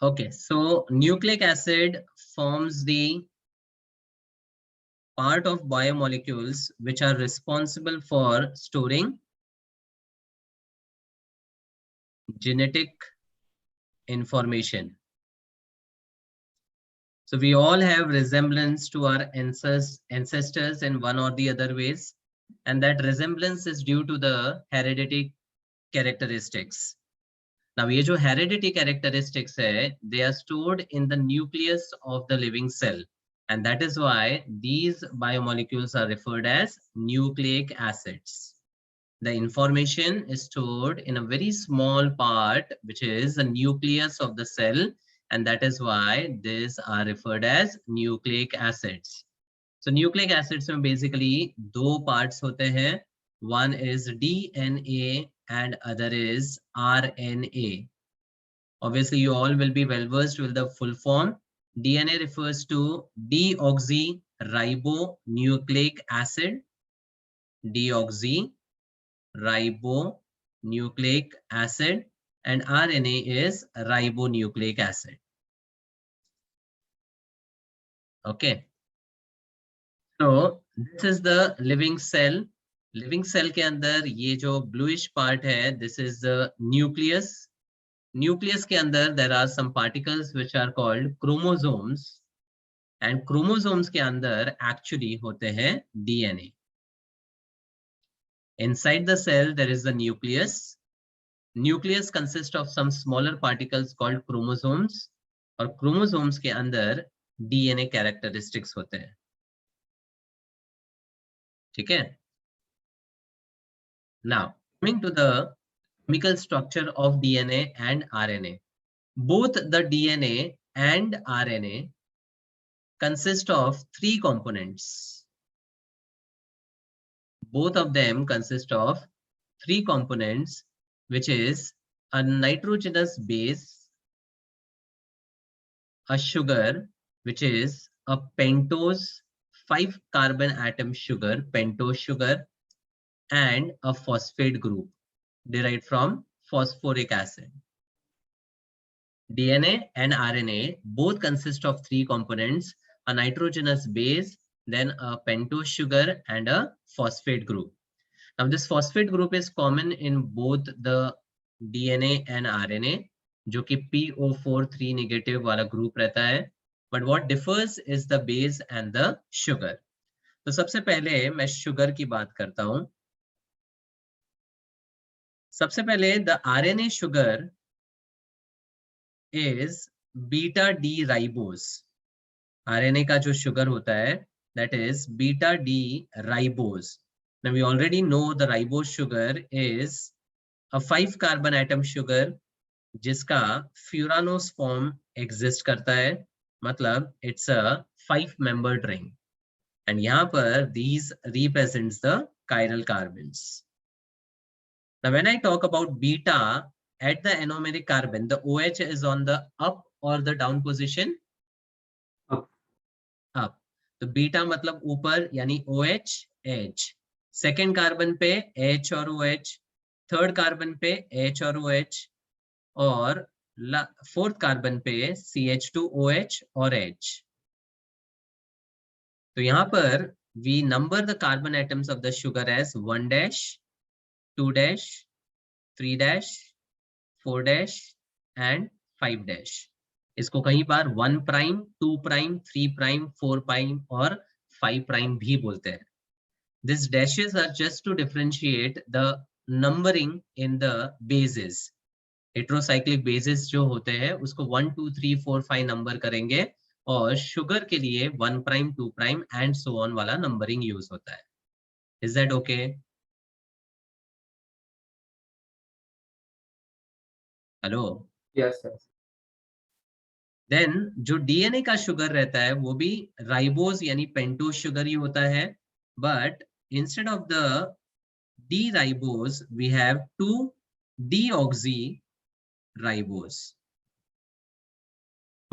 Okay, so nucleic acid forms the part of biomolecules which are responsible for storing genetic information. So we all have resemblance to our ancestors in one or the other ways, and that resemblance is due to the hereditary characteristics. Now ये जो heredity characteristics है, they are stored in the nucleus of the living cell, and that is why these biomolecules are referred as nucleic acids. The information is stored in a very small part, which is the nucleus of the cell, and that is why these are referred as nucleic acids. So nucleic acids में basically दो parts होते हैं. One is DNA and other is RNA. Obviously, you all will be well versed with the full form. DNA refers to deoxyribonucleic acid. Deoxyribonucleic acid, and RNA is ribonucleic acid. Okay. So this is the living cell. Living cell के अंदर ये जो bluish part है, this is the nucleus. Nucleus के अंदर there are some particles which are called chromosomes, and chromosomes के अंदर actually होते हैं DNA. Inside the cell there is the nucleus. Nucleus consists of some smaller particles called chromosomes, और chromosomes के अंदर DNA characteristics होते हैं. ठीक है? Now, coming to the chemical structure of DNA and RNA. Both the DNA and RNA consist of three components. Both of them consist of three components, which is a nitrogenous base, a sugar, which is a pentose 5-carbon atom sugar, pentose sugar, and a phosphate group derived from phosphoric acid. DNA and RNA both consist of three components, a nitrogenous base, then a pentose sugar, and a phosphate group. Now this phosphate group is common in both the DNA and RNA, जो कि PO4 negative वाला group रहता है. But what differs is the base and the sugar. तो सबसे पहले मैं sugar की बात करता हूँ. सबसे पहले the RNA sugar is beta D ribose. RNA का जो sugar होता है, that is beta D ribose. Now we already know the ribose sugar is a 5-carbon atom sugar जिसका furanose form exist करता है, मतलब it's a 5-membered ring, and यहाँ पर these represents the chiral carbons. Now when I talk about beta, at the anomeric carbon, the OH is on the up or the down position? Up. Up. तो beta मतलब ऊपर, यानी OH H. Second carbon पे H और OH, third carbon पे H और OH, और fourth carbon पे CH2OH और H. तो यहाँ पर we number the carbon atoms of the sugar as 1 dash, 2 dash, 3 dash, 4 dash and 5 dash. इसको कई बार 1 प्राइम, 2 प्राइम, 3 प्राइम, 4 प्राइम और 5 प्राइम भी बोलते हैं. These dashes are just to differentiate the numbering in the bases. Heterocyclic bases जो होते हैं उसको 1, 2, 3, 4, 5 नंबर करेंगे, और शुगर के लिए 1 prime, 2 prime and so on वाला नंबरिंग यूज होता है. Is that okay? Hello. Yes, yes. Then जो डीएनए का शुगर रहता है वो भी राइबोज यानी पेंटोज शुगर ही होता है, but instead of the D ribose we have 2 deoxy ribose.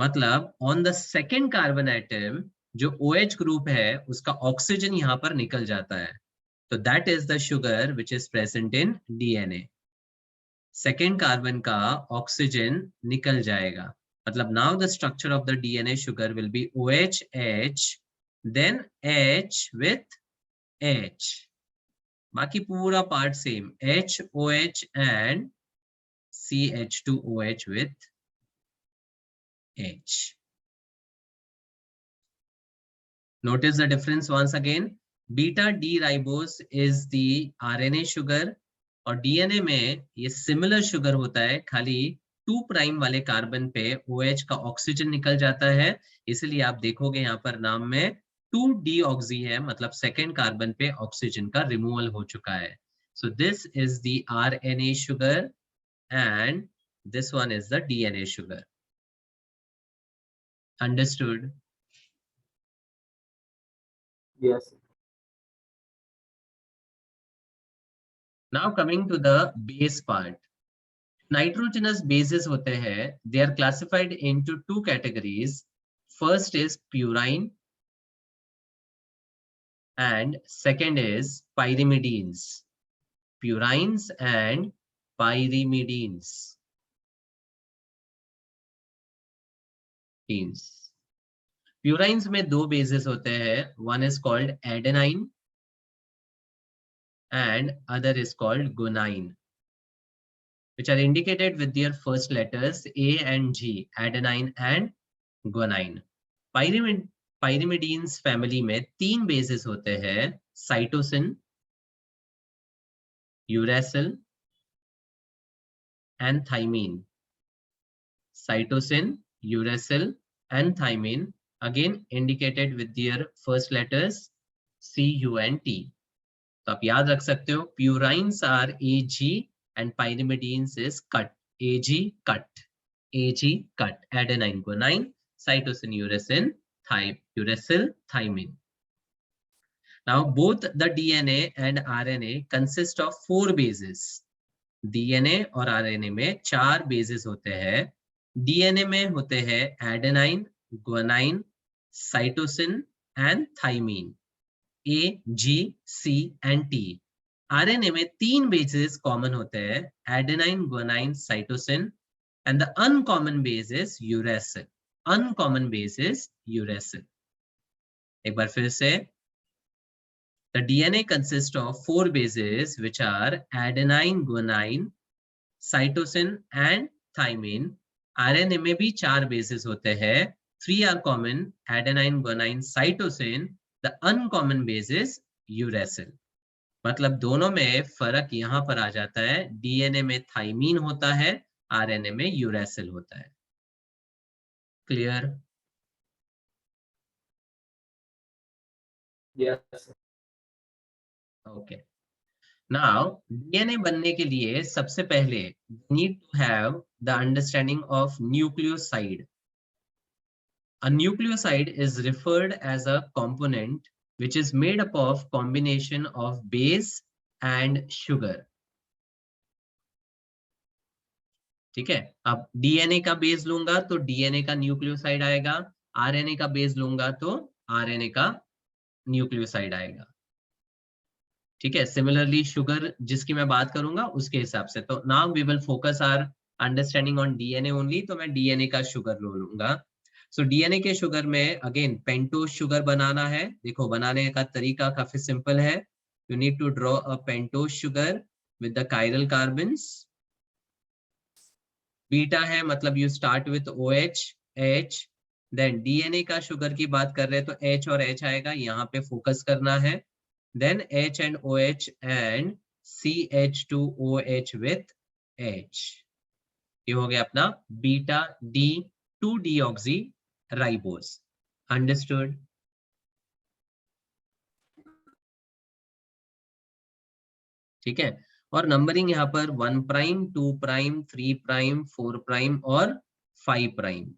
मतलब on the second carbon atom जो OH ग्रुप है उसका ऑक्सीजन यहाँ पर निकल जाता है, तो that is the sugar which is present in DNA. Second carbon का ऑक्सीजन निकल जाएगा, मतलब now the structure of the DNA sugar will be OH, H, then H with H. बाकी पूरा part same, H, OH and CH2OH with H. Notice the difference once again. Beta D ribose is the RNA sugar और DNA में ये similar sugar होता है, खाली 2 prime वाले carbon पे OH का ऑक्सीजन निकल जाता है, इसलिए आप देखोगे यहाँ पर नाम में 2-deoxy है, मतलब सेकेंड कार्बन पे ऑक्सीजन का रिमूवल हो चुका है. So this is the RNA sugar and this one is the DNA sugar. Understood? Yes. Now coming to the base part. Nitrogenous bases होते हैं, they are classified into 2 categories. First is purine and second is pyrimidines. Purines and pyrimidines. Purines में 2 bases होते हैं, one is called adenine and other is called guanine, which are indicated with their first letters A and G, adenine and guanine. Pyrimidines family में 3 bases होते हैं, cytosine, uracil and thymine. Cytosine, uracil and thymine, again indicated with their first letters C, U and T. तो आप याद रख सकते हो, purines are AG and pyrimidines is cut, AG cut, AG cut, adenine, guanine, cytosine, uracil, thymine. Now both the DNA and RNA consist of 4 bases. DNA और RNA में 4 bases होते हैं. DNA में होते हैं adenine, guanine, cytosine and thymine, A, G, C and T. RNA में 3 bases common होते हैं, adenine, guanine, cytosine, and the uncommon base is uracil. Uncommon base is uracil. एक बार फिर से, the DNA consists of 4 bases which are adenine, guanine, cytosine and thymine. RNA में भी 4 bases होते हैं, 3 are common, adenine, guanine, cytosine. The uncommon base is uracil. मतलब दोनों में फर्क यहाँ पर आ जाता है, DNA में थाइमीन होता है, RNA में यूरेसिल होता है. Clear? Yes. Okay. Now DNA बनने के लिए सबसे पहले need to have the understanding of nucleoside. A nucleoside is referred as a component which is made up of combination of base and sugar. ठीक है, अब DNA का बेस लूंगा तो DNA का न्यूक्लियोसाइड आएगा, RNA का बेस लूंगा तो RNA का न्यूक्लियोसाइड आएगा. ठीक है, सिमिलरली शुगर जिसकी मैं बात करूंगा उसके हिसाब से. तो now we will focus our understanding on DNA only, तो मैं DNA का शुगर लो लूंगा. सो DNA के शुगर में अगेन पेंटोज शुगर बनाना है. देखो बनाने का तरीका काफी सिंपल है. You need to draw a pentose sugar with the chiral carbons. Beta है मतलब you start with OH, H, then DNA का शुगर की बात कर रहे हैं तो H और H आएगा, यहाँ पे फोकस करना है. Then H and OH and CH2OH with H. ये हो गया अपना beta D 2-deoxy ribose. Understood? ठीक है, और नंबरिंग यहाँ पर 1 प्राइम, 2 प्राइम, 3 प्राइम, 4 प्राइम और 5 प्राइम.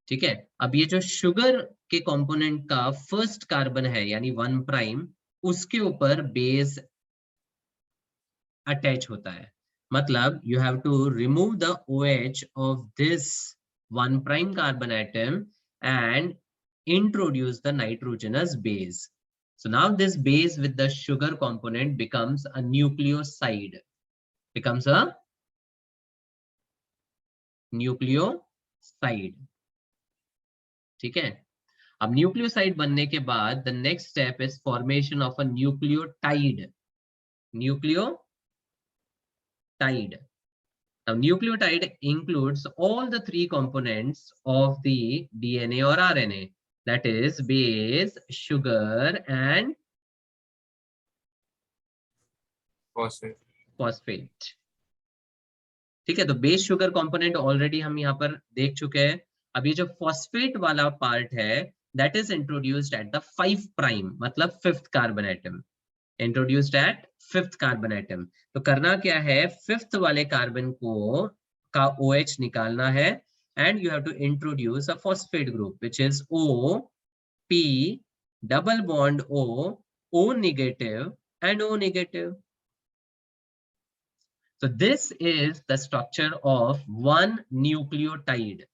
ठीक है, अब ये जो शुगर के कंपोनेंट का फर्स्ट कार्बन है यानी 1 प्राइम, उसके ऊपर बेस अटैच होता है. मतलब you have to remove the OH off this 1 prime carbon atom and introduce the nitrogenous base. So now this base with the sugar component becomes a nucleoside. Becomes a nucleoside. ठीक है, अब nucleoside बनने के बाद the next step is formation of a nucleotide. Nucleotide, now nucleotide includes all the three components of the DNA or RNA, that is base, sugar and phosphate। ठीक है, तो base sugar component already हम यहाँ पर देख चुके हैं। अब ये जो फॉस्फेट वाला पार्ट है that is introduced at the 5 prime, मतलब 5th carbon atom, introduced at 5th carbon atom. तो करना क्या है, 5th वाले कार्बन को का OH निकालना है and you have to introduce a phosphate group which is O, P, double bond O negative and O negative. So this is the structure of one nucleotide।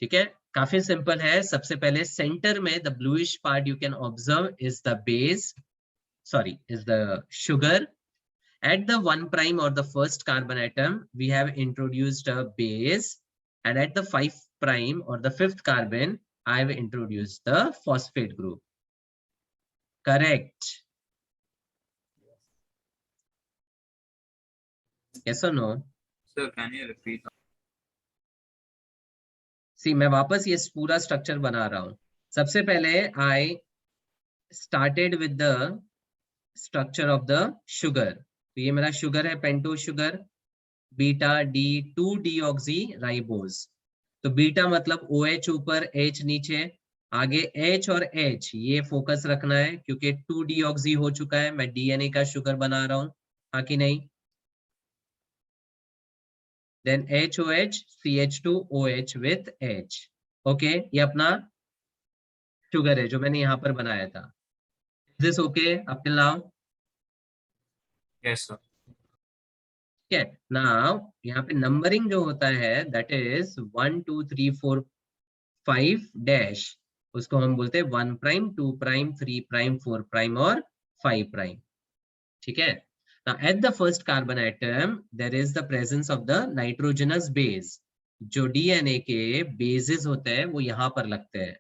ठीक है, काफी सिंपल है। सबसे पहले सेंटर में the bluish part you can observe is the base, sorry, is the sugar. At the 1 prime or the first carbon atom, we have introduced a base, and at the 5 prime or the 5th carbon, I have introduced the phosphate group. Correct? Yes or no? Sir, can you repeat? See, मैं वापस ये पूरा structure बना रहा हूं। सबसे पहले I started with the structure of the sugar। तो ये मेरा शुगर है, pentose sugar, beta D 2 deoxy ribose. तो बीटा मतलब OH ऊपर, H नीचे, आगे H और H ये फोकस रखना है क्योंकि 2 डीऑक्सी हो चुका है, मैं DNA का शुगर बना रहा हूं, हाँ कि नहीं। Then HOH CH2OH with H। Okay, ये अपना शुगर है जो मैंने यहाँ पर बनाया था। Is this okay up till now? Yes, sir. ठीक है, नाउ यहाँ पे नंबरिंग जो होता है दैट इज 1 2 3 4 5 डैश, उसको हम बोलते हैं 1 प्राइम, 2 प्राइम, 3 प्राइम, 4 प्राइम और 5 प्राइम। ठीक है, now at the first carbon atom there is the presence of the nitrogenous base। जो DNA के बेसिस होते हैं वो यहाँ पर लगते हैं।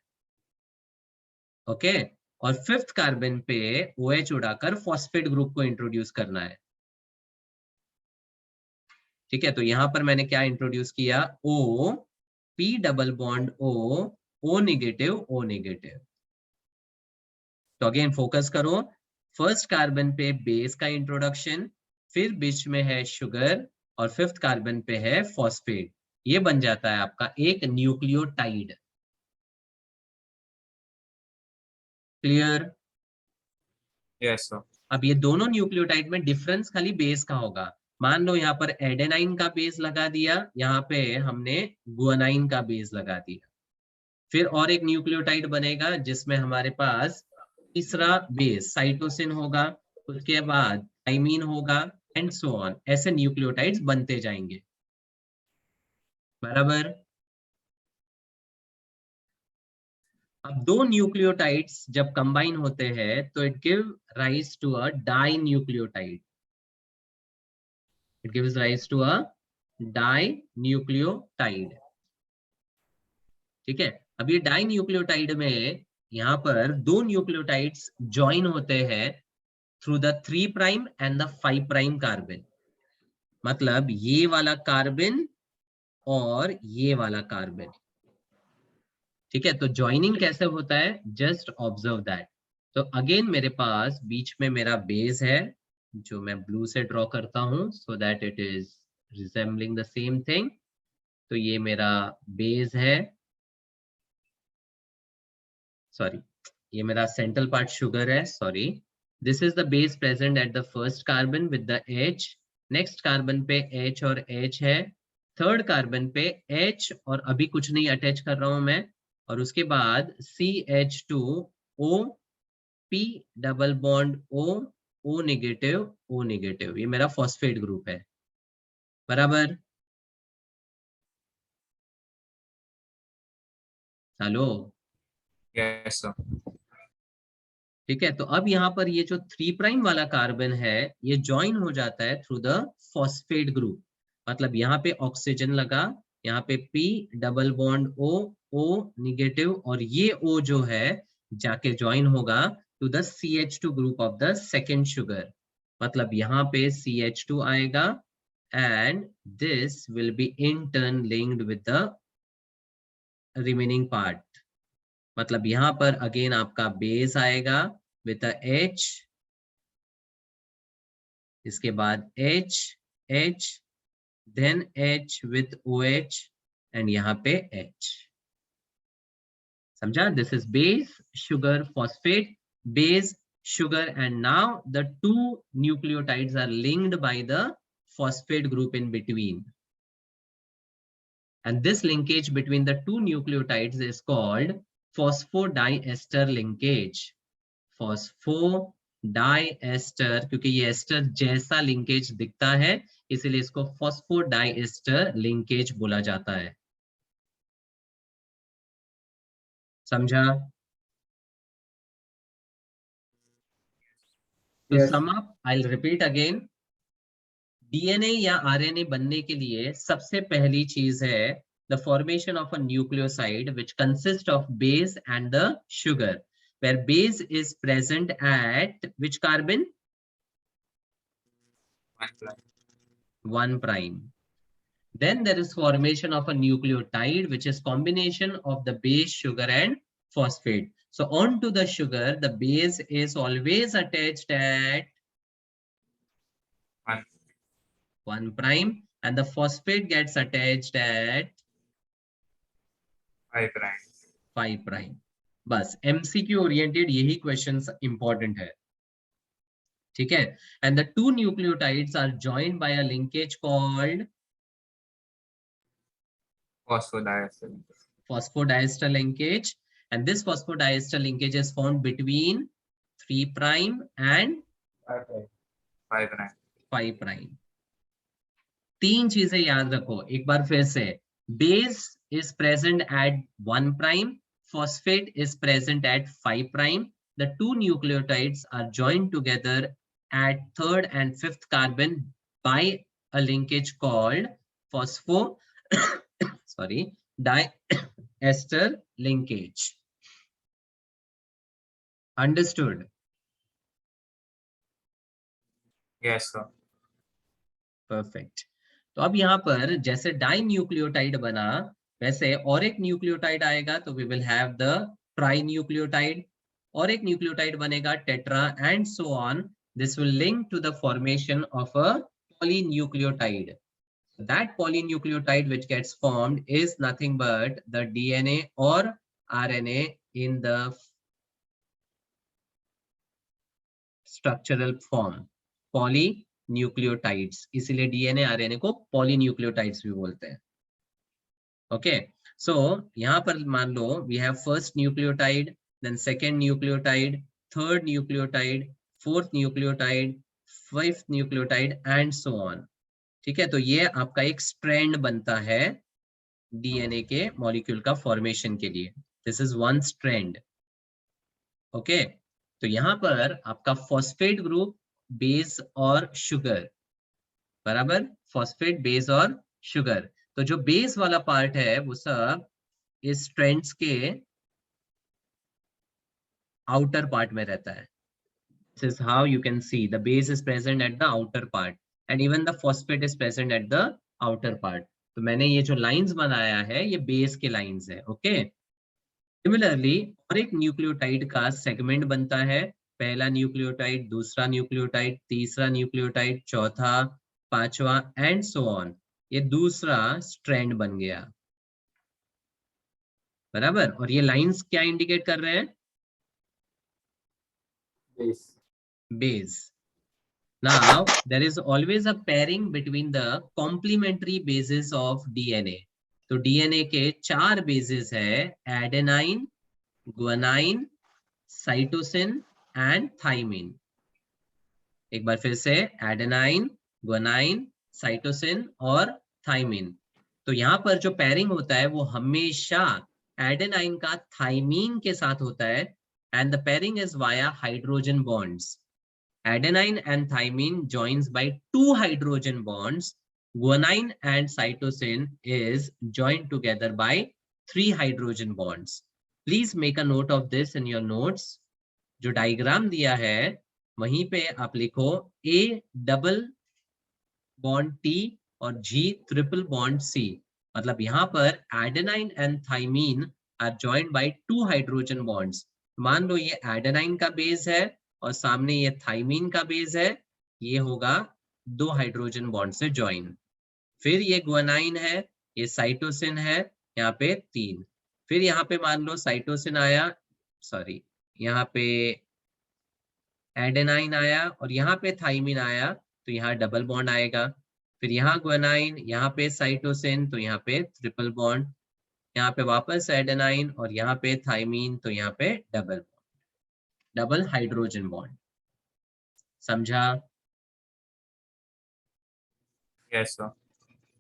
ओके, और 5th कार्बन पे OH उड़ाकर फॉस्फेट ग्रुप को इंट्रोड्यूस करना है। ठीक है, तो यहां पर मैंने क्या इंट्रोड्यूस किया, O, P double bond O negative, O negative. तो अगेन फोकस करो, फर्स्ट कार्बन पे बेस का इंट्रोडक्शन, फिर बीच में है शुगर और 5th कार्बन पे है फॉस्फेट। ये बन जाता है आपका एक न्यूक्लियोटाइड। क्लियर? Yes, sir. अब ये दोनों न्यूक्लियोटाइड में डिफरेंस खाली बेस का होगा। मान लो यहाँ पर एडेनाइन का बेस लगा दिया, यहाँ पे हमने गुआनाइन का बेस लगा दिया। फिर और एक न्यूक्लियोटाइड बनेगा जिसमें हमारे पास तीसरा बेस साइटोसिन होगा, उसके बाद थाइमीन होगा एंड सो ऑन। ऐसे न्यूक्लियोटाइड्स बनते जाएंगे। बराबर? अब दो न्यूक्लियोटाइड्स जब कंबाइन होते हैं तो it give rise to a dinucleotide. It gives rise to a dinucleotide। ठीक है, अब ये डाइन्यूक्लियोटाइड में यहाँ पर दो न्यूक्लियोटाइड्स ज्वाइन होते हैं through the 3 prime and the 5 prime carbon. मतलब ये वाला कार्बन और ये वाला कार्बन। ठीक है, तो ज्वाइनिंग कैसे होता है, जस्ट ऑब्जर्व दैट। तो अगेन मेरे पास बीच में मेरा बेस है जो मैं ब्लू से ड्रॉ करता हूं so that it is resembling the same thing. तो ये मेरा बेस है, सॉरी ये मेरा सेंट्रल पार्ट शुगर है, sorry. This is the base present at the first carbon with the H। Next carbon पे H और H है, थर्ड कार्बन पे H और अभी कुछ नहीं अटैच कर रहा हूं मैं, और उसके बाद CH2O, P double bond O negative, O negative. ये मेरा फॉस्फेट ग्रुप है। बराबर? हेलो? Yes, sir. ठीक है, तो अब यहाँ पर ये जो 3 प्राइम वाला कार्बन है ये ज्वाइन हो जाता है थ्रू द फॉस्फेट ग्रुप। मतलब यहाँ पे ऑक्सीजन लगा, यहाँ पे P double bond O negative, और ये O जो है जाके ज्वाइन होगा to the CH2 group of the second sugar. मतलब यहाँ पे CH2 आएगा and this will be in turn linked with the remaining part। मतलब यहाँ पर अगेन आपका बेस आएगा with a H, इसके बाद H, then H with OH and यहाँ पे H। समझा? This is base, sugar, phosphate, base, sugar, and now the two nucleotides are linked by the phosphate group in between. And this linkage between the two nucleotides is called phosphodiester linkage। phosphodiester, क्योंकि ये ester जैसा linkage दिखता है इसीलिए इसको phosphodiester linkage बोला जाता है। समझा? To Yes. sum up, I'll repeat again. DNA या आरएनए बनने के लिए सबसे पहली चीज है the formation of a nucleoside which consists of base and the sugar, where base is present at which carbon? 1 prime. Then there is formation of a nucleotide which is combination of the base, sugar and phosphate. So on to the sugar, the base is always attached at 1 prime and the phosphate gets attached at 5 prime. 5 prime। बस MCQ oriented यही questions important है, ठीक है? And the two nucleotides are joined by a linkage called Phosphodiester. phosphodiester linkage, and this phosphodiester linkage is found between 3 prime and 5 prime. 5 prime। तीन चीजें याद रखो एक बार फिर से। Base is present at 1 prime, phosphate is present at 5 prime. The two nucleotides are joined together at third and fifth carbon by a linkage called diester linkage। Understood? Yes, sir. Perfect। तो अब यहाँ पर जैसे die nucleotide बना वैसे और एक nucleotide आएगा तो we will have the tri nucleotide, और एक न्यूक्लियोटाइड बनेगा tetra and so on. This will link to the formation of a polynucleotide. That polynucleotide which gets formed is nothing but the DNA और RNA in the structural form polynucleotides, इसीलिए DNA RNA को polynucleotides भी बोलते हैं। Okay, so यहाँ पर मान लो we have first nucleotide, then second nucleotide, third nucleotide, fourth nucleotide, fifth nucleotide and so on. ठीक है, तो ये आपका एक स्ट्रैंड बनता है डीएनए के मॉलिक्यूल का फॉर्मेशन के लिए। This is one strand. Okay, तो यहाँ पर आपका फॉस्फेट ग्रुप, बेस और शुगर, बराबर, फॉस्फेट, बेस और शुगर। तो जो बेस वाला पार्ट है वो सब इस स्ट्रैंड्स के आउटर पार्ट में रहता है। This is how you can see the base is present at the outer part and even the phosphate is present at the outer part. तो मैंने ये जो लाइंस बनाया है ये बेस के लाइंस है। ओके, सिमिलरली और एक न्यूक्लियोटाइड का सेगमेंट बनता है, पहला न्यूक्लियोटाइड, दूसरा न्यूक्लियोटाइड, तीसरा न्यूक्लियोटाइड, चौथा, पांचवा एंड सो ऑन। ये दूसरा स्ट्रैंड बन गया, बराबर। और ये लाइंस क्या इंडिकेट कर रहे हैं? Base. Base. Now there is always a pairing between the complementary bases of DNA। तो DNA के 4 बेसेस है, adenine, guanine, cytosine and thymine. एक बार फिर से, एडेनाइन, ग्वानाइन, साइटोसिन और थाइमिन। तो यहाँ पर जो पेयरिंग होता है वो हमेशा एडेनाइन का थाइमीन के साथ होता है and the pairing is via hydrogen bonds. Adenine and thymine joins by 2 hydrogen bonds guanine and cytosine is joined together by 3 hydrogen bonds. Please make a note of this in your notes. जो diagram दिया है वहीं पे आप लिखो A double bond T और G triple bond C. मतलब यहाँ पर adenine and thymine are joined by 2 hydrogen bonds. मान लो ये एडेनाइन का बेस है और सामने ये थाइमीन का बेस है, ये होगा 2 हाइड्रोजन बॉन्ड से ज्वाइन. फिर ये गुआनाइन है, ये साइटोसिन है, यहाँ पे 3. फिर यहाँ पे मान लो साइटोसिन आया, सॉरी यहाँ पे एडेनाइन आया और यहाँ पे थाइमीन आया, तो यहाँ डबल बॉन्ड आएगा. फिर यहाँ गुआनाइन, यहाँ पे साइटोसिन, तो यहाँ पे ट्रिपल बॉन्ड. यहाँ पे वापस एडेनाइन और यहाँ पे थाइमीन, तो यहाँ पे double bond, double hydrogen bond. समझा? Yes, sir.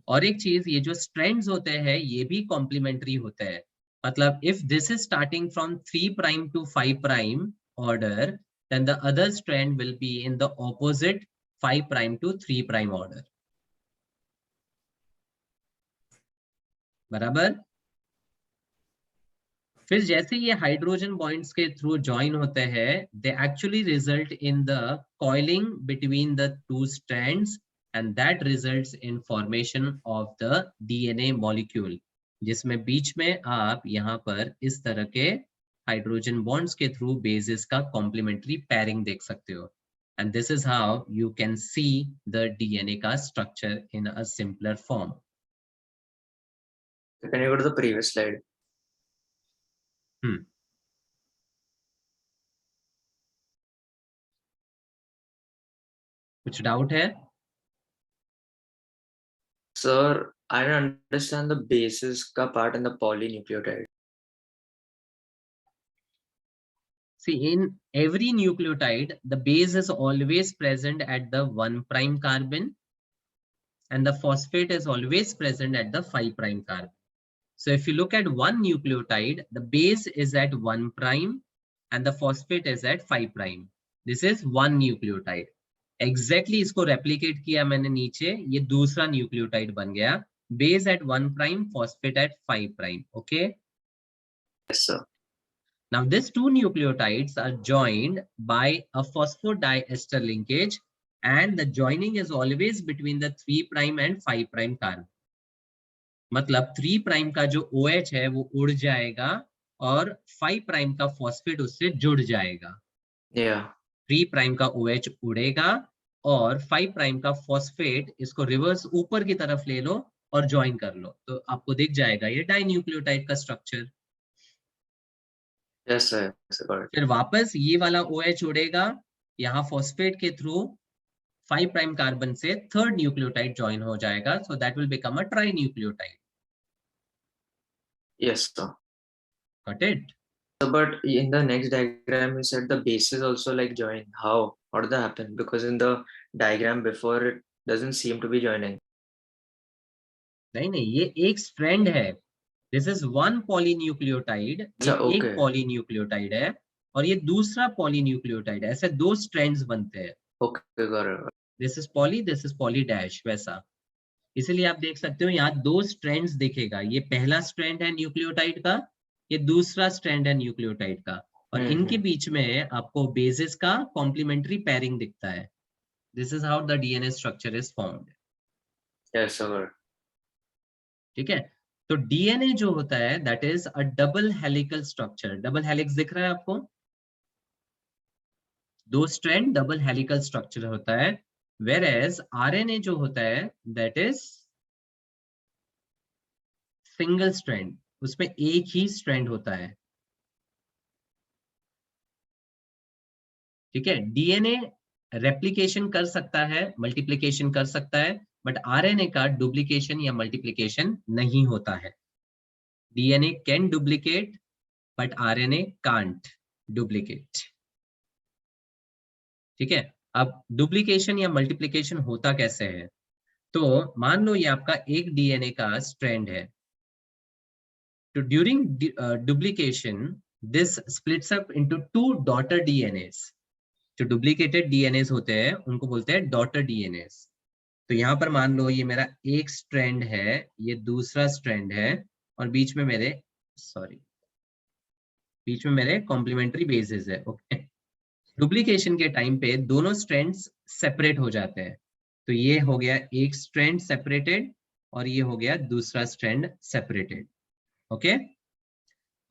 और एक चीज, ये जो स्ट्रैंड्स होते हैं ये भी कॉम्प्लीमेंट्री होते हैं. मतलब if this is starting from 3 prime to 5 prime order, then the other strand will be in the opposite 5 prime to 3 prime order. बराबर? फिर जैसे ये हाइड्रोजन बॉन्ड्स के थ्रू ज्वाइन होते हैं, they actually result in the coiling between the 2 strands and that results in formation of the DNA molecule, जिसमें बीच में आप यहाँ पर इस तरह के हाइड्रोजन बॉन्ड्स के थ्रू बेसिस का कॉम्प्लीमेंट्री पैरिंग देख सकते हो. And this is how you can see the DNA का structure in a simpler form. Can you go to the previous slide? कुछ डाउट है? Sir, I don't understand the bases का part in the polynucleotide. See, in every nucleotide, the base is always present at the 1 prime carbon and the phosphate is always present at the 5 prime carbon. So if you look at one nucleotide, the base is at 1 prime and the phosphate is at 5 prime. This is one nucleotide. Exactly इसको replicate किया मैंने नीचे, ये दूसरा nucleotide बन गया. Base at 1 prime, phosphate at 5 prime. Okay? Yes, sir. Now these 2 nucleotides are joined by a phosphodiester linkage and the joining is always between the 3 prime and 5 prime carbon. मतलब 3 prime का जो OH है वो उड़ जाएगा और 5 prime का phosphate उससे जुड़ जाएगा. Yeah. 3 प्राइम का OH उड़ेगा और 5 प्राइम का फॉस्फेट इसको रिवर्स ऊपर की तरफ ले लो और ज्वाइन कर लो, तो आपको दिख जाएगा ये डाइन्यूक्लियोटाइड का structure. Yes, sir. Yes, got it. फिर वापस ये वाला OH उड़ेगा, यहाँ फॉस्फेट के थ्रू 5 प्राइम कार्बन से थर्ड न्यूक्लियोटाइड ज्वाइन हो जाएगा, so that will become a trinucleotide. Yes, sir. Got it? So, but in the next diagram, you said the bases also like join. How? How did that happen? Because in the diagram before, it doesn't seem to be joining. नहीं, ये एक strand है. This is one polynucleotide, ये एक okay. Polynucleotide है और ये दूसरा पॉलीन्यूक्लियोटाइड है. ऐसे 2 स्ट्रैंड्स बनते हैं. Okay, got it. This is poly dash वैसा. इसलिए आप देख सकते हो यहाँ 2 स्ट्रैंड्स दिखेगा. ये पहला स्ट्रैंड है न्यूक्लियोटाइड का, ये दूसरा स्ट्रैंड है न्यूक्लियोटाइड का, और इनके बीच में आपको बेसिस का कॉम्प्लीमेंट्री पैरिंग दिखता है. This is how the DNA structure is formed. Yes, sir. ठीक है. तो डीएनए जो होता है that is a double helical structure. Double helix दिख रहा है आपको? 2 स्ट्रैंड डबल हेलिकल स्ट्रक्चर होता है. वेयरएज आरएनए जो होता है दैट इज सिंगल स्ट्रैंड, उसमें एक ही स्ट्रैंड होता है. ठीक है. डीएनए रेप्लिकेशन कर सकता है, मल्टीप्लिकेशन कर सकता है, बट आरएनए का डुप्लीकेशन या मल्टीप्लिकेशन नहीं होता है. DNA can duplicate but RNA can't duplicate. ठीक है. अब डुप्लीकेशन या मल्टीप्लिकेशन होता कैसे है? तो मान लो ये आपका एक डीएनए का स्ट्रैंड है. तो during duplication this splits up into 2 daughter DNS. जो डुप्लीकेटेड डीएनएस होते हैं उनको बोलते हैं डॉटर डीएनएस. तो यहाँ पर मान लो ये मेरा एक स्ट्रैंड है, ये दूसरा स्ट्रैंड है, और बीच में मेरे कॉम्प्लीमेंट्री बेसेस है। ओके, डुप्लीकेशन के टाइम पे दोनों स्ट्रैंड्स सेपरेट हो जाते हैं। तो ये हो गया एक स्ट्रैंड सेपरेटेड और ये हो गया दूसरा स्ट्रैंड सेपरेटेड। ओके,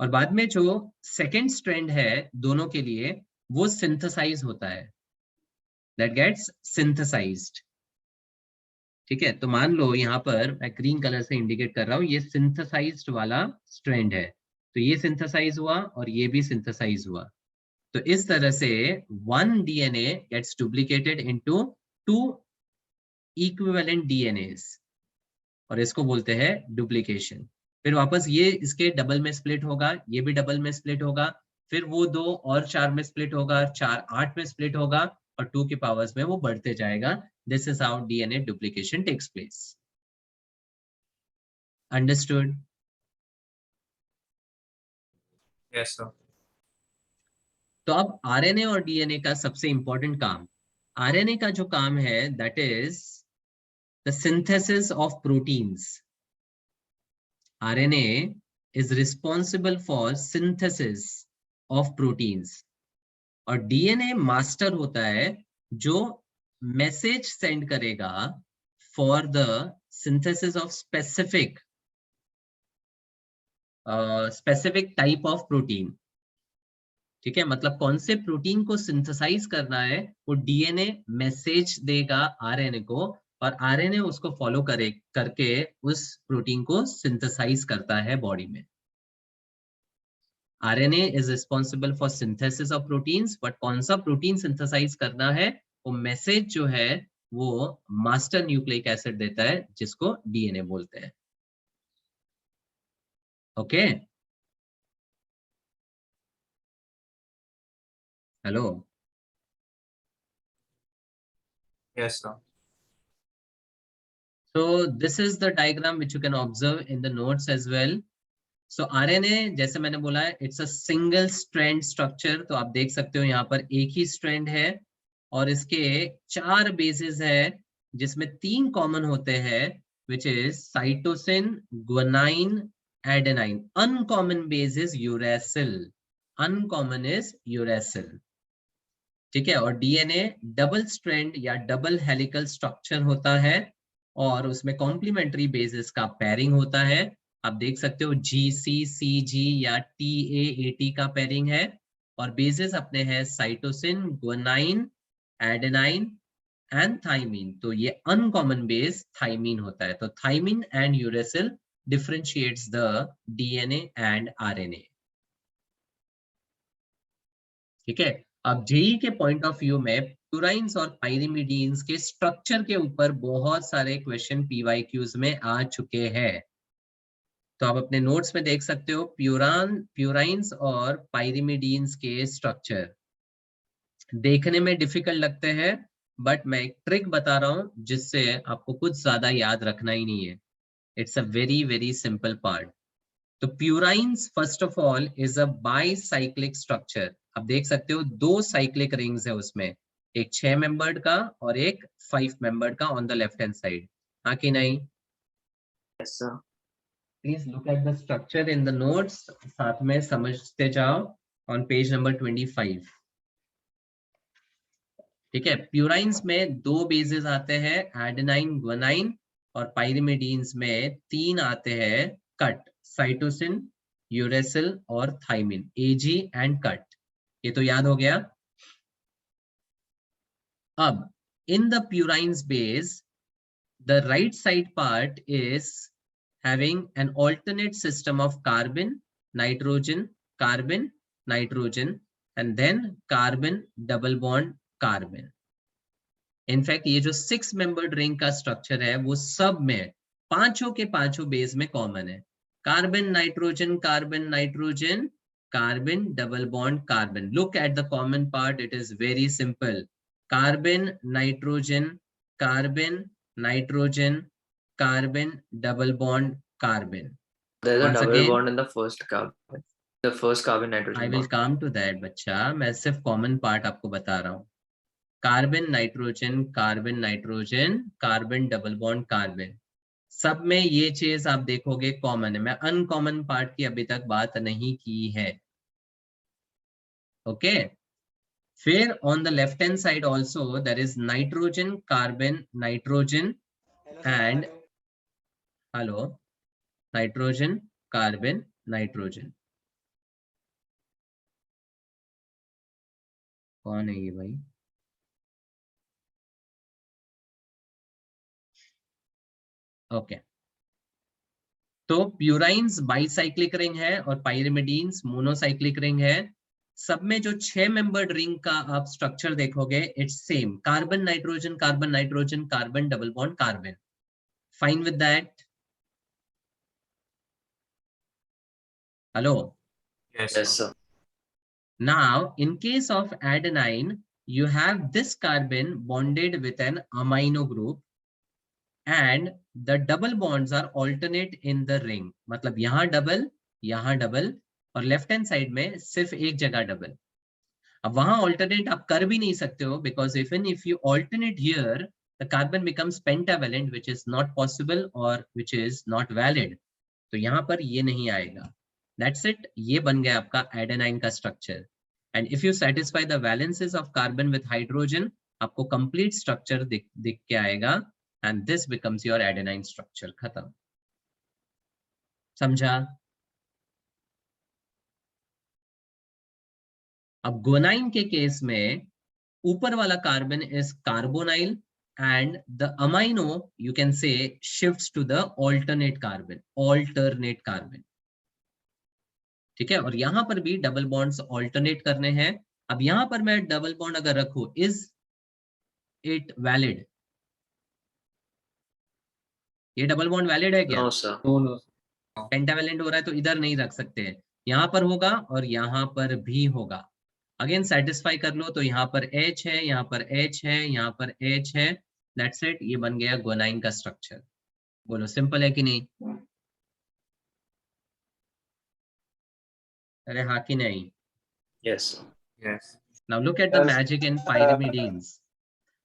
और बाद में जो सेकेंड स्ट्रैंड है दोनों के लिए वो सिंथेसाइज होता है, दैट गेट्स सिंथेसाइज्ड। ठीक है, तो मान लो यहाँ पर मैं ग्रीन कलर से इंडिकेट कर रहा हूँ, ये सिंथेसाइज्ड वाला स्ट्रैंड है, तो ये सिंथेसाइज हुआ और ये भी सिंथेसाइज हुआ। तो इस तरह से one DNA gets duplicated into two equivalent DNAs, और इसको बोलते हैं डुप्लीकेशन। फिर वापस ये इसके डबल में स्प्लिट होगा, ये भी डबल में स्प्लिट होगा, फिर वो 2 और 4 में स्प्लिट होगा, 4 8 में स्प्लिट होगा, और 2 के पावर्स में वो बढ़ते जाएगा। This is how DNA duplication takes place. Understood? Yes, sir. तो अब आरएनए और डीएनए का सबसे इंपॉर्टेंट काम, आरएनए का जो काम है that is the synthesis of proteins. RNA is responsible for synthesis of proteins, और DNA मास्टर होता है जो मैसेज सेंड करेगा for the synthesis of specific type of protein. ठीक है, मतलब कौन से प्रोटीन को सिंथेसाइज करना है वो डीएनए मैसेज देगा आरएनए को, और आरएनए उसको फॉलो करके उस प्रोटीन को सिंथेसाइज करता है बॉडी में। RNA is responsible for synthesis of proteins, but कौन सा प्रोटीन सिंथेसाइज करना है वो मैसेज जो है वो मास्टर न्यूक्लिक एसिड देता है, जिसको डीएनए बोलते हैं। Okay, hello? Yes, sir. So this is the diagram which you can observe in the notes as well. So RNA जैसे मैंने बोला है it's a single strand structure. तो आप देख सकते हो यहाँ पर एक ही स्ट्रैंड है और इसके 4 बेसेस है जिसमें 3 कॉमन होते हैं, which is cytosine, guanine, adenine. Uncommon base is uracil, uncommon is uracil. ठीक है, और डीएनए डबल स्ट्रैंड या डबल हेलिकल स्ट्रक्चर होता है और उसमें कॉम्प्लीमेंट्री बेसिस का पेयरिंग होता है। आप देख सकते हो GC-CG या TA-AT का पेयरिंग है, और बेसिस अपने हैं cytosine, guanine, adenine and thymine. तो ये अनकॉमन बेस थाइमीन होता है। तो thymine and uracil differentiates the DNA and RNA. ठीक है, अब जेई के पॉइंट ऑफ व्यू में प्यूराइंस और पाइरिमिडीन्स के स्ट्रक्चर के ऊपर बहुत सारे क्वेश्चन पीवाईक्यूज में आ चुके हैं। तो आप अपने नोट्स में देख सकते हो प्यूराइंस और पाइरिमिडीन्स के स्ट्रक्चर देखने में डिफिकल्ट लगते हैं, बट मैं एक ट्रिक बता रहा हूं जिससे आपको कुछ ज्यादा याद रखना ही नहीं है। It's a very very simple part. तो purines first of all is a bicyclic structure. आप देख सकते हो 2 साइक्लिक रिंग्स है उसमें, एक 6 मेंबर्ड का और एक 5 मेंबर्ड का on the left hand side. हाँ कि नहीं? Yes, sir. Please look at the structure in the notes, साथ में समझते जाओ ऑन पेज नंबर 25। ठीक है, प्यूराइंस में 2 बेसेस आते हैं, एडेनाइन, ग्वानाइन, और पाइरिमिडीन्स में 3 आते हैं, कट, साइटोसिन, यूरेसिल और थाइमिन, AG एंड कट। ये तो याद हो गया। अब in the purines base, the right side part is having an alternate system of carbon, nitrogen, carbon, nitrogen, and then carbon double bond carbon. In fact ये जो 6 membered ring का structure है वो सब में पांचों के पांचों बेस में कॉमन है, carbon nitrogen, carbon nitrogen, carbon double bond carbon. Look at the common part, it is very simple, carbon nitrogen, carbon nitrogen, carbon double bond carbon. There's a Once double again, bond in the first carbon. The first carbon I nitrogen will bond. come to that बच्चा, मैं सिर्फ common part आपको बता रहा हूँ। Carbon nitrogen, carbon nitrogen, carbon double bond carbon, सब में ये चीज आप देखोगे कॉमन है। मैं अनकॉमन पार्ट की अभी तक बात नहीं की है। ओके फिर on the left hand side also there is nitrogen, carbon, nitrogen and hello nitrogen, carbon, nitrogen. कौन है ये भाई? ओके तो प्यूराइंस बाइसाइक्लिक रिंग है और पाइरिमिडीन्स मोनोसाइक्लिक रिंग है। सब में जो 6 मेंबर्ड रिंग का आप स्ट्रक्चर देखोगे it's same, carbon nitrogen, carbon nitrogen, carbon double bond carbon. Fine with that? Hello Yes, Yes, sir. sir. now in case of adenine you have this carbon bonded with an amino group and the double bonds are alternate in the ring। मतलब यहाँ double और left hand side में सिर्फ एक जगह double. अब वहां alternate आप कर भी नहीं सकते हो because even if you alternate here the carbon becomes pentavalent which is not possible और व्हिच इज नॉट वैलिड। तो यहाँ पर ये नहीं आएगा। दैट्स इट, ये बन गया आपका एडेनाइन का structure. And if you satisfy the valences of carbon with hydrogen आपको कंप्लीट स्ट्रक्चर दिख के आएगा and this becomes your adenine structure. खत्म, समझा? अब गोनाइन के केस में ऊपर वाला carbon is carbonyl and the amino you can say shifts to the alternate carbon. ठीक है, और यहां पर भी डबल बॉन्ड्स ऑल्टरनेट करने हैं। अब यहां पर मैं डबल बॉन्ड अगर रखूं, इज इट वैलिड? ये डबल बॉन्ड वैलिड है क्या? No, sir. No, no. Pentavalent हो रहा है तो इधर नहीं रख सकते हैं, यहां पर होगा और यहां पर भी होगा। अगेन सेटिस्फाई कर लो तो यहाँ पर H है, यहाँ पर H है, यहाँ पर H है। दैट्स इट, ये बन गया गोनाइन का स्ट्रक्चर। बोलो सिंपल है कि नहीं? अरे हाँ कि नहीं? Yes, sir. Yes. Now look at the magic in pyrimidines.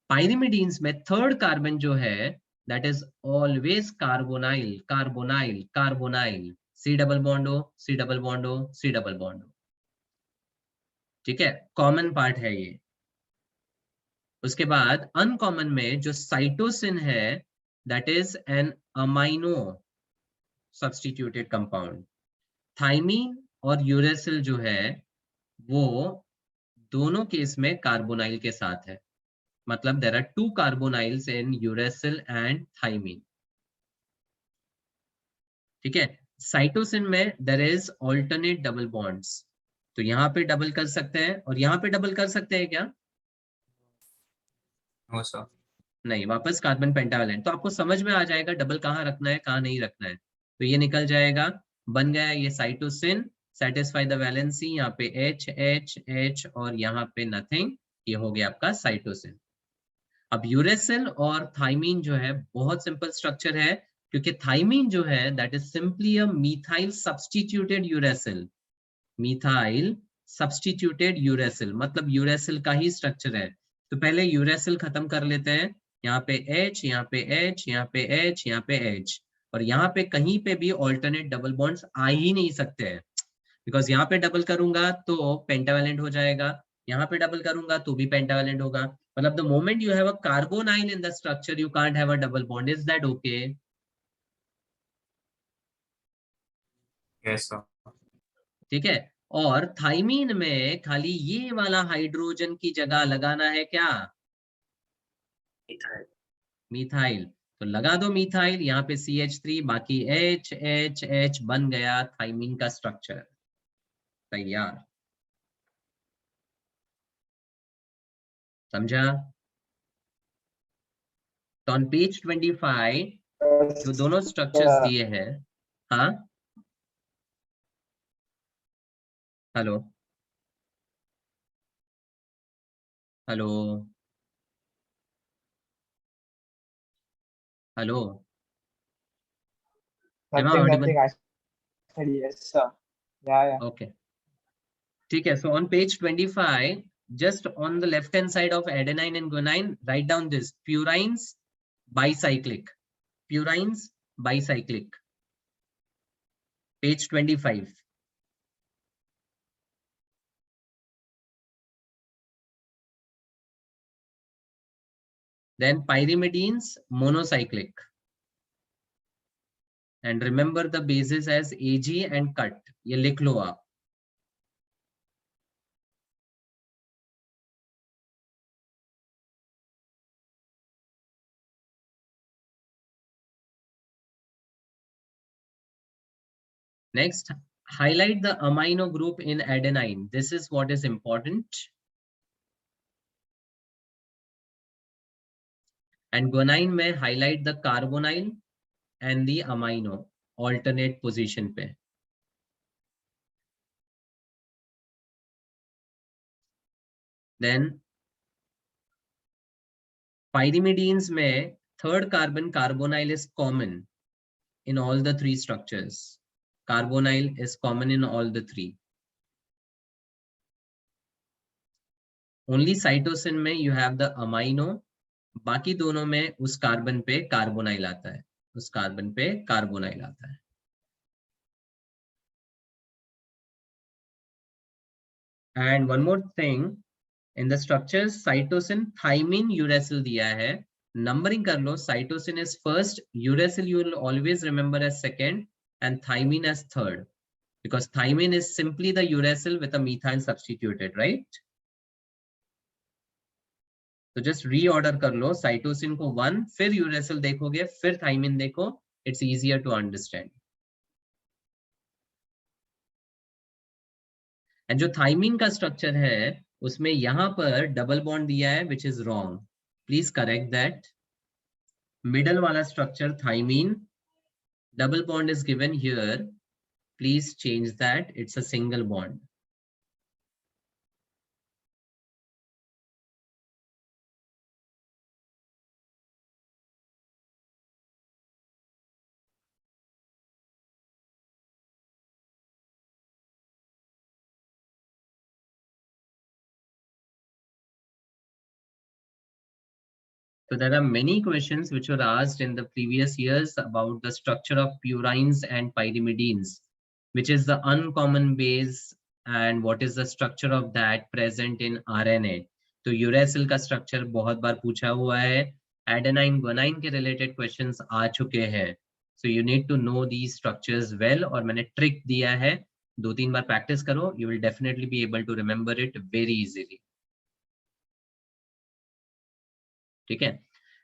Pyrimidines में थर्ड कार्बन जो है that is always carbonyl, carbonyl, carbonyl. C double bond हो, सी डबल बॉन्ड हो, सी डबल बॉन्ड हो। ठीक है, कॉमन पार्ट है ये। उसके बाद अनकॉमन में जो साइटोसिन है that is an amino substituted compound. Thymine और यूरेसिल जो है वो दोनों केस में कार्बोनाइल के साथ है। मतलब there are 2 carbonyls in uracil and thymine. ठीक है, साइटोसिन में there is alternate double bonds. तो यहाँ पे डबल कर सकते हैं और यहाँ पे डबल कर सकते हैं क्या? No, sir. नहीं, वापस कार्बन पेंटावेलेंट। तो आपको समझ में आ जाएगा डबल कहाँ रखना है, कहाँ नहीं रखना है। तो ये निकल जाएगा, बन गया ये साइटोसिन। सेटिस्फाई द वैलेंसी, यहाँ पे H H H और यहाँ पे नथिंग। ये हो गया आपका साइटोसिन। अब यूरेसिल और थाइमीन जो है बहुत सिंपल स्ट्रक्चर है, क्योंकि थाइमीन जो है that is simply a methyl substituted uracil. Methyl substituted uracil मतलब यूरेसिल का ही स्ट्रक्चर है। तो पहले यूरेसिल खत्म कर लेते हैं। यहाँ पे H, यहाँ पे H, यहाँ पे H, यहाँ पे H, और यहाँ पे कहीं पे भी ऑल्टरनेट डबल बॉन्ड्स आ ही नहीं सकते हैं, बिकॉज यहाँ पे डबल करूंगा तो पेंटावेलेंट हो जाएगा, यहाँ पे डबल करूंगा तो भी पेंटावेलेंट होगा। मतलब the moment you have a carbonyl in the structure you can't have a double bond. Is that okay? Yes, sir. ठीक है, और थाइमीन में खाली ये वाला हाइड्रोजन की जगह लगाना है क्या? Ethyl. मिथाइल। तो लगा दो मिथाइल, यहाँ पे CH3, बाकी H H H बन गया थाइमीन का स्ट्रक्चर। तैयार, समझा? तो ऑन पेज 25 जो दोनों स्ट्रक्चर्स दिए हैं, हाँ hello hello hello, Nothing. I said yes, sir. Yeah. Okay ठीक है। So on page 25 just on the left hand side of adenine and guanine, write down this: purines bicyclic. Purines bicyclic. Page 25. Then pyrimidines monocyclic. And remember the bases as AG and cut. ये लिख लो आप. Next, highlight the amino group in adenine. This is what is important. And guanine में highlight the carbonyl and the amino alternate position पे. Then pyrimidines में third carbon carbonyl is common in all the three structures. Carbonyl is common in all the three. Only cytosine में you have the amino. बाकी दोनों में उस carbon पे carbonyl आता है. उस कार्बन पे कार्बोनाइल आता है. And one more thing, in the structures cytosine thymine uracil दिया है. Numbering कर लो. Cytosine is first, uracil you will always remember as second, and thymine as third, because thymine is simply the uracil with a methyl substituted, right? तो just reorder कर लो. Cytosine को 1, फिर uracil देखोगे, फिर thymine देखो. It's easier to understand. And जो thymine का structure है उसमें यहां पर डबल बॉन्ड दिया है, which is wrong. Please correct that. Middle वाला structure thymine, double bond is given here. Please change that. It's a single bond. So there are many questions which were asked in the previous years about the structure of purines and pyrimidines, which is the uncommon base and what is the structure of that present in RNA. तो uracil का structure बहुत बार पूछा हुआ है. Adenine, guanine के related questions आ चुके हैं. So you need to know these structures well. और मैंने trick दिया है, 2-3 बार practice करो. You will definitely be able to remember it very easily. ठीक है.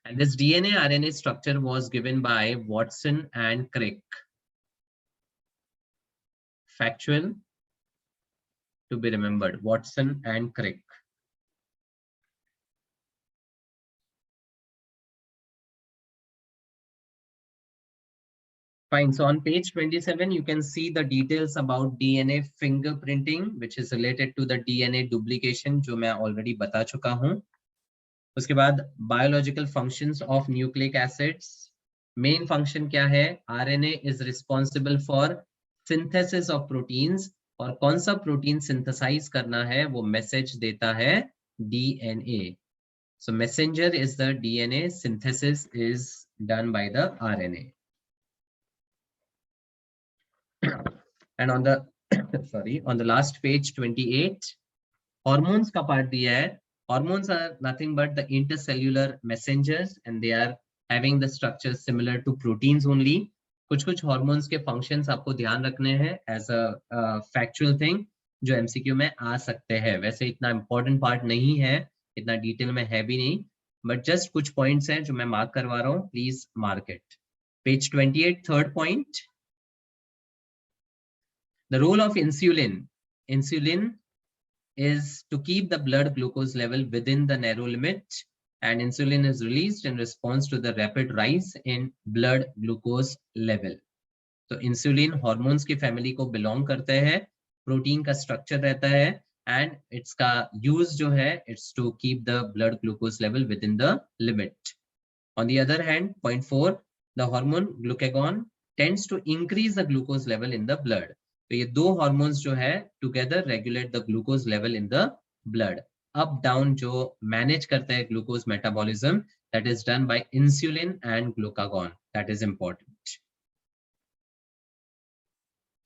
And this DNA RNA structure was given by Watson and Crick. Factual to be remembered. Watson and Crick. Fine. So on page 27, you can see the details about DNA fingerprinting, which is related to the DNA duplication, जो मैं already बता चुका हूँ. उसके बाद biological functions of nucleic acids. Main function क्या है? RNA is responsible for synthesis of proteins. और कौन सा प्रोटीन सिंथेसाइज करना है वो मैसेज देता है DNA. So messenger is the DNA, synthesis is done by the RNA. And on the on the last page 28, hormones का पार्ट दिया है. Hormones are nothing but the intercellular messengers and they are having the structure similar to proteins only. कुछ hormones के functions आपको ध्यान रखने हैं as a factual thing जो MCQ में आ सकते हैं. वैसे इतना important part नहीं है, इतना detail में है भी नहीं, but just कुछ points हैं जो मैं mark करवा रहा हूँ. Please mark it. Page 28, third point. The role of insulin. Insulin is to keep the blood glucose level within the narrow limit, and insulin is released in response to the rapid rise in blood glucose level. तो insulin hormones की family को belong करते हैं. Protein का structure रहता है and it's का use जो है it's to keep the blood glucose level within the limit. On the other hand, point 4, the hormone glucagon tends to increase the glucose level in the blood. तो ये दो hormones जो है together regulate the glucose level in the blood. Up down जो manage करता है glucose metabolism, that is done by insulin and glucagon, that is important.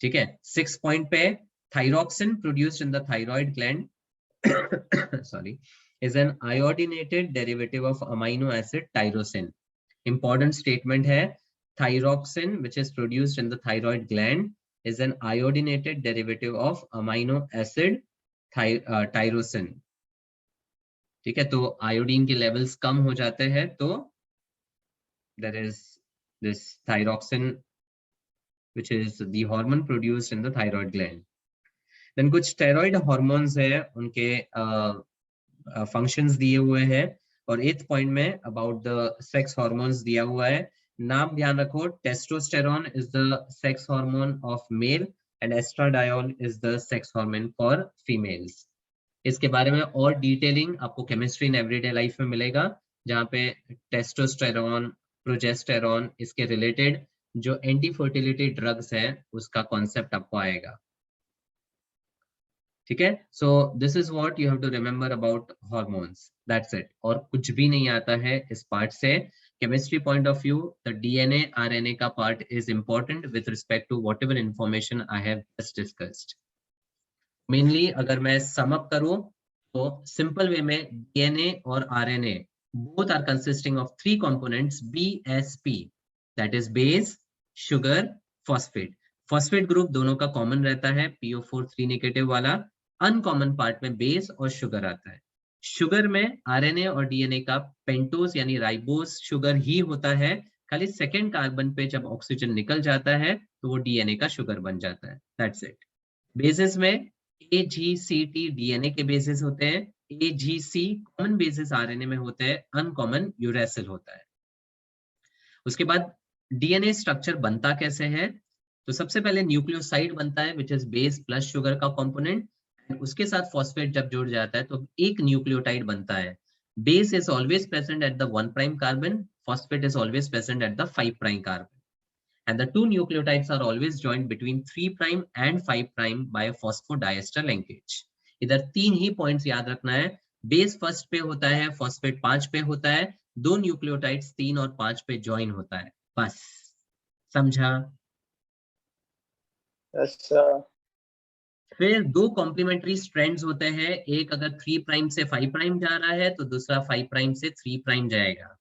ठीक है, 6 पॉइंट पे, thyroxine produced in the thyroid gland sorry, is an iodinated derivative of amino acid tyrosin. Important statement है, thyroxine which is produced in the thyroid gland is an iodinated derivative of amino acid tyrosin. ठीक है, तो iodine के levels कम हो जाते हैं तो there is this thyroxine which is the hormone produced in the thyroid gland. Then कुछ steroid hormones है, उनके फंक्शंस दिए हुए हैं, और 8th पॉइंट में अबाउट द सेक्स हॉर्मोन्स दिया हुआ है। नाम ध्यान रखो, testosterone is the sex hormone of male and estradiol is the sex hormone for females. इसके बारे में और डिटेलिंग आपको केमिस्ट्री इन एवरीडे लाइफ में मिलेगा, जहाँ पे टेस्टोस्टेरोन, प्रोजेस्टेरोन, इसके रिलेटेड जो एंटी फर्टिलिटी ड्रग्स है उसका कॉन्सेप्ट आपको आएगा। ठीक है, so this is what you have to remember about hormones, that's it. और कुछ भी नहीं आता है इस पार्ट से। Chemistry point of view, the DNA RNA का part is important with respect to whatever information I have just discussed. Mainly अगर मैं सम अप करूं तो सिंपल वे में डीएनए और RNA both are consisting of 3 components BSP, that is base, sugar, phosphate. Phosphate group दोनों का common रहता है, PO4 3 नेगेटिव वाला। अनकॉमन पार्ट में बेस और शुगर आता है। शुगर में आरएनए और डीएनए का पेंटोज यानी राइबोस शुगर ही होता है, खाली सेकेंड कार्बन पे जब ऑक्सीजन निकल जाता है तो वो डीएनए का शुगर बन जाता है, दैट्स इट। बेसिस में AGCT डीएनए के बेसिस होते हैं, AGC कॉमन बेसिस आरएनए में होते हैं, अनकॉमन यूरेसिल होता है। उसके बाद डीएनए स्ट्रक्चर बनता कैसे है, तो सबसे पहले न्यूक्लियोसाइड बनता है which is base plus sugar का कंपोनेंट, उसके साथ फॉस्फेट जब जुड़ जाता है तो एक न्यूक्लियोटाइड बनता है। Base is always present at the 1' carbon, phosphate is always present at the 5' carbon, and the 2 nucleotides are always joined between 3' and 5' by a phosphodiester linkage. इधर 3 ही पॉइंट्स याद रखना है, बेस फर्स्ट पे होता है, फॉस्फेट 5 पे होता है, 2 न्यूक्लियोटाइड्स 3 और 5 पे ज्वाइन होता है, बस। समझा? अच्छा, फिर 2 कॉम्प्लीमेंट्री स्ट्रैंड्स होते हैं, एक अगर 3' से 5' जा रहा है तो दूसरा 5' से 3' जाएगा।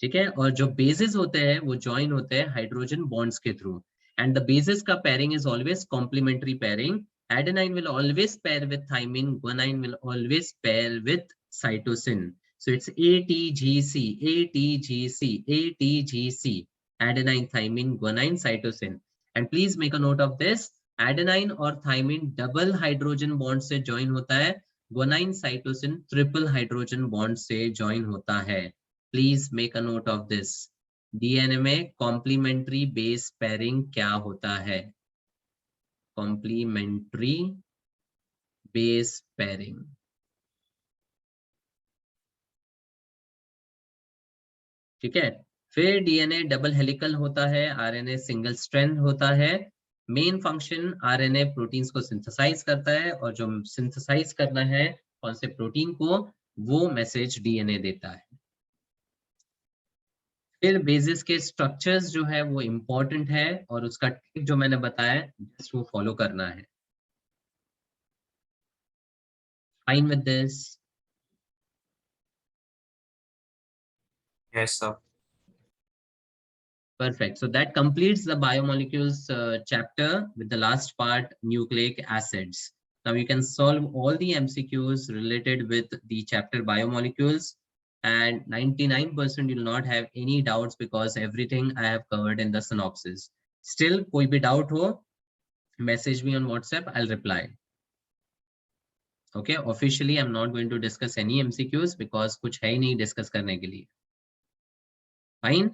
ठीक है, और जो बेसिस होते हैं वो ज्वाइन होते हैं हाइड्रोजन बॉन्ड्स के थ्रू, एंड द बेसिस का pairing is always complementary pairing. Adenine will always pair with thymine, guanine will always pair with cytosine, so it's ATGC ATGC ATGC, adenine, thymine, guanine, cytosine. And please make a note of this, adenine और thymine double hydrogen bond से join होता है, guanine cytosine triple hydrogen bond से join होता है। Please make a note of this. DNA में complementary base pairing क्या होता है? Complementary base pairing. ठीक है, फिर DNA डबल हेलिकल होता है, RNA सिंगल स्ट्रैंड होता है। मेन फंक्शन RNA प्रोटीन्स को सिंथेसाइज करता है, और जो सिंथेसाइज करना है कौन से प्रोटीन को, वो मैसेज DNA देता है। फिर बेसिस के स्ट्रक्चर्स जो है वो इंपॉर्टेंट है, और उसका ट्रिक जो मैंने बताया जस्ट वो फॉलो करना है। Fine with this? Yes, sir. Perfect. So that completes the biomolecules chapter with the last part, nucleic acids. Now you can solve all the MCQs related with the chapter biomolecules, and 99% you will not have any doubts because everything I have covered in the synopsis. Still, कोई भी doubt हो, message me on WhatsApp, I'll reply. Okay, officially I'm not going to discuss any MCQs because कुछ है ही नहीं discuss करने के लिए. Fine.